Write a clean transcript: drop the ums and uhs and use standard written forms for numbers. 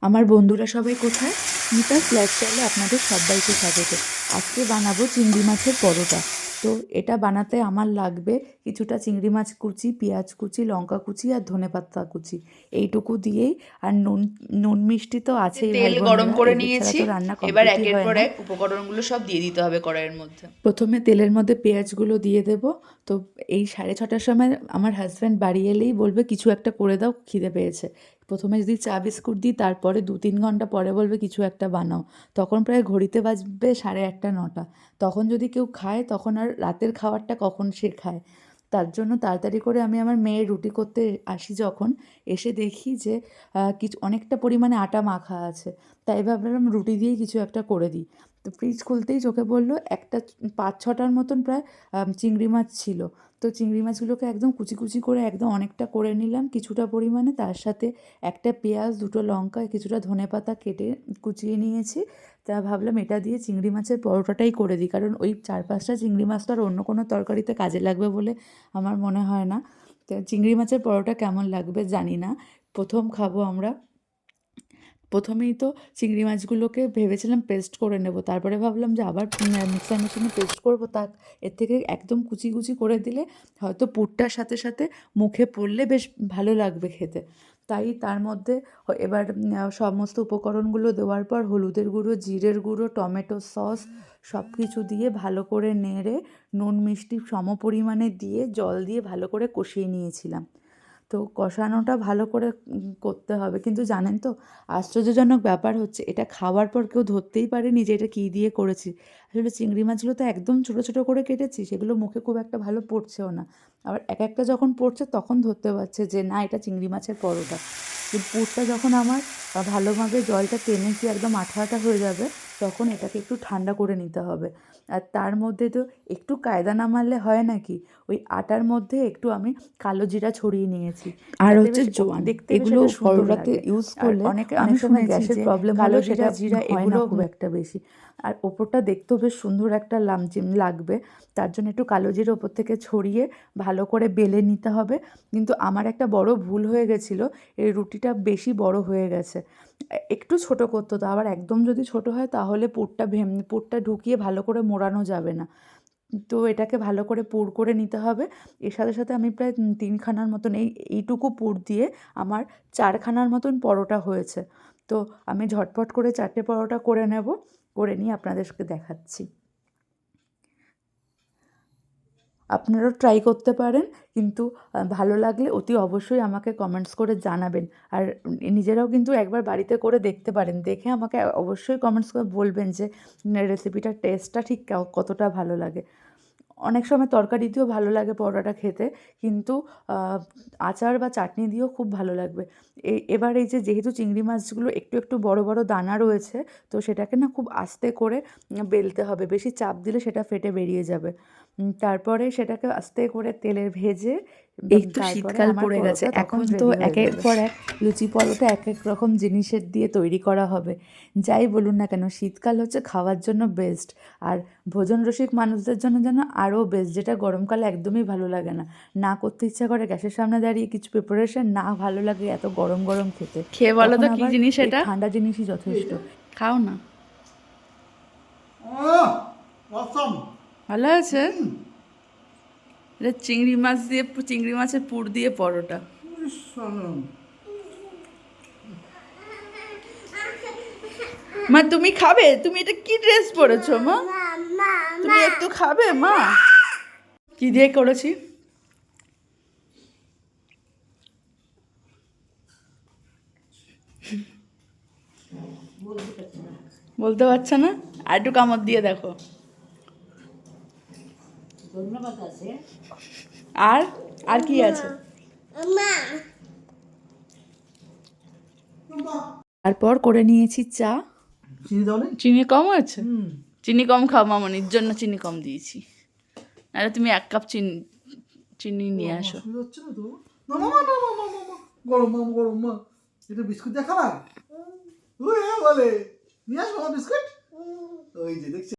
আমার বন্ধুরা সবাই কোথায়? মিতাস লাইফস্টাইলে আপনাদের সবাইকে স্বাগত। আজকে বানাবো চিংড়ি মাছের পরোটা। তো এটা বানাতে আমার লাগবে কিছুটা চিংড়ি মাছ কুচি, পেঁয়াজ কুচি, লঙ্কা কুচি আর ধনেপাতা কুচি, এইটুকু দিয়েই। আর নুন নুন মিষ্টি তো আছেই ভাই তেল বোনেরা, গরম করে এগুলো ছাড়া নিয়েছি। তো রান্না এবার কমপ্লিটই একের হয় পর না। এক উপকরণগুলো সব দিয়ে দিতে হবে কড়াইয়ের মধ্যে। প্রথমে তেলের মধ্যে পেঁয়াজগুলো দিয়ে দেব। তো এই 6:30টার সময় আমার হাজব্যান্ড বাড়ি এলেই বলবে কিছু একটা করে দাও, খিদে পেয়েছে। প্রথমে যদি চা বিস্কুট দিই, তারপরে 2-3 ঘন্টা পরে বলবে কিছু একটা বানাও। তখন প্রায় ঘড়িতে বাজবে 8:30-9টা। তখন যদি কেউ খায়, তখন আর রাতের খাবারটা কখন সে খায়? তার জন্য তাড়াতাড়ি করে আমি আমার মেয়ের রুটি করতে আসি যখন, এসে দেখি যে কিছু অনেকটা পরিমাণে আটা মাখা আছে। তাই ভাবলাম রুটি দিয়েই কিছু একটা করে দিই। তো ফ্রিজ খুলতেই চোখে পড়লো একটা 5-6টার মতন প্রায় চিংড়ি মাছ ছিল। তো চিংড়ি মাছগুলোকে একদম কুচি কুচি করে একদম অনেকটা করে নিলাম কিছুটা পরিমাণে। তার সাথে একটা পেঁয়াজ, 2টো লঙ্কা, কিছুটা ধনেপাতা কেটে কুচিয়ে নিয়েছি। তা ভাবলাম এটা দিয়ে চিংড়ি মাছের পরোটাটাই করে দিই, কারণ ওই 4-5টা চিংড়ি মাছ তো আর অন্য কোনো তরকারিতে কাজে লাগবে বলে আমার মনে হয় না। তো চিংড়ি মাছের পরোটা কেমন লাগবে জানি না, প্রথম খাবো আমরা। প্রথমেই তো চিংড়ি মাছগুলোকে ভেবেছিলাম পেস্ট করে নেব, তারপরে ভাবলাম যে আবার মিক্সার মেশিনে পেস্ট করবো, এর থেকে একদম কুচি কুচি করে দিলে হয়তো পুরটার সাথে সাথে মুখে পড়লে বেশ ভালো লাগবে খেতে। তাই তার মধ্যে এবার সমস্ত উপকরণগুলো দেওয়ার পর হলুদের গুঁড়ো, জিরের গুঁড়ো, টমেটো সস সব কিছু দিয়ে ভালো করে নেড়ে নুন মিষ্টি সম পরিমাণে দিয়ে জল দিয়ে ভালো করে কষিয়ে নিয়েছিলাম। তো কষানোটা ভালো করে করতে হবে। কিন্তু জানেন তো, আশ্চর্যজনক ব্যাপার হচ্ছে এটা খাওয়ার পর কেউ ধরতেই পারেনি যে এটা কী দিয়ে করেছি। আসলে চিংড়ি মাছগুলো তো একদম ছোটো ছোটো করে কেটেছি, সেগুলো মুখে খুব একটা ভালো পড়ছেও না। আবার এক একটা যখন পড়ছে তখন ধরতে পারছে যে না, এটা চিংড়ি মাছের পরোটা। কিন্তু পুরটা যখন আমার ভালোভাবে জলটা টেনেছি একদম আঠা আঠা হয়ে যাবে, তখন এটাকে একটু ঠান্ডা করে নিতে হবে। আর তার মধ্যে তো একটু কায়দা না মারলে হয় নাকি, ওই আটার মধ্যে একটু আমি কালো জিরা ছড়িয়ে নিয়েছি। আর হচ্ছে জোয়ান, এগুলো পরোটাতে ইউজ করলে অনেক সময় গ্যাসের প্রবলেম হলেও সেটা জিরা হয় না খুব একটা বেশি। আর ওপরটা দেখতেও বেশ সুন্দর একটা লামচিম লাগবে। তার জন্য একটু কালো জিরা ওপর থেকে ছড়িয়ে ভালো করে বেলে নিতে হবে। কিন্তু আমার একটা বড় ভুল হয়ে গেছিলো, এই রুটিটা বেশি বড় হয়ে গেছে। একটু ছোট করতে হতো, আবার একদম যদি ছোট হয় তাহলে পুরটা ঢুকিয়ে ভালো করে মোড়ানো যাবে না। তো এটাকে ভালো করে পুর করে নিতে হবে। এর সাথে সাথে আমি প্রায় 3খানার মতন এইটুকু পুর দিয়ে আমার 4খানার মতন পরোটা হয়েছে। তো আমি ঝটপট করে 4টে পরোটা করে নেব, করে নিয়ে আপনাদেরকে দেখাচ্ছি। আপনারাও ট্রাই করতে পারেন, কিন্তু ভালো লাগলে অতি অবশ্যই আমাকে কমেন্টস করে জানাবেন। আর নিজেরাও কিন্তু একবার বাড়িতে করে দেখতে পারেন, দেখে আমাকে অবশ্যই কমেন্টস করে বলবেন যে রেসিপিটার টেস্টটা ঠিক কতটা ভালো লাগে। অনেক সময় তরকারি দিয়েও ভালো লাগে পরোটাটা খেতে, কিন্তু আচার বা চাটনি দিয়েও খুব ভালো লাগবে। এবার এই যে যেহেতু চিংড়ি মাছগুলো একটু একটু বড় বড় দানা রয়েছে, তো সেটাকে না খুব আস্তে করে বেলতে হবে, বেশি চাপ দিলে সেটা ফেটে বেরিয়ে যাবে। তারপরে সেটাকে আস্তে করে তেলে ভেজে, এই তো শীতকাল পড়ে গেছে, এখন তো একের পর এক লুচি পরোটা এক এক রকম জিনিসের দিয়ে তৈরি করা হবে। যাই বলুন না কেন, শীতকাল হচ্ছে খাওয়ার জন্য বেস্ট, আর ভোজন রসিক মানুষদের জন্য যেন আরও বেস্ট, যেটা গরমকালে একদমই ভালো লাগে না। না করতে ইচ্ছা করে গ্যাসের সামনে দাঁড়িয়ে কিছু প্রিপারেশন, না ভালো লাগে এত গরম গরম খেতে। খেয়ে বলো তখন তো কি আবার জিনিস এই এটা? ঠান্ডা জিনিসই যথেষ্ট। খাও না। ভালো আছে। এটা চিংড়ি মাছ দিয়ে, চিংড়ি মাছের পুর দিয়ে পরোটা। মা তুমি খাবে? তুমি এটা কি ড্রেস পরেছো মা? তুমি একটু খাবে মা? কি দিয়ে করেছি? বলতে পারছো না? আর একটু কামড় দিয়ে দেখো। আর আর কি আছে? তারপর করে নিয়েছি চা। চিনি কম আছে? চিনি কম খাও, মামনির জন্য চিনি কম দিয়েছি। নাহলে তুমি 1 কাপ চিনি চিনি নিয়ে আসো। গরম মা, গরম মা, এটা বিস্কুট দেখা না বলে নিয়ে আসবো বিস্কুট, ওই যে দেখছি।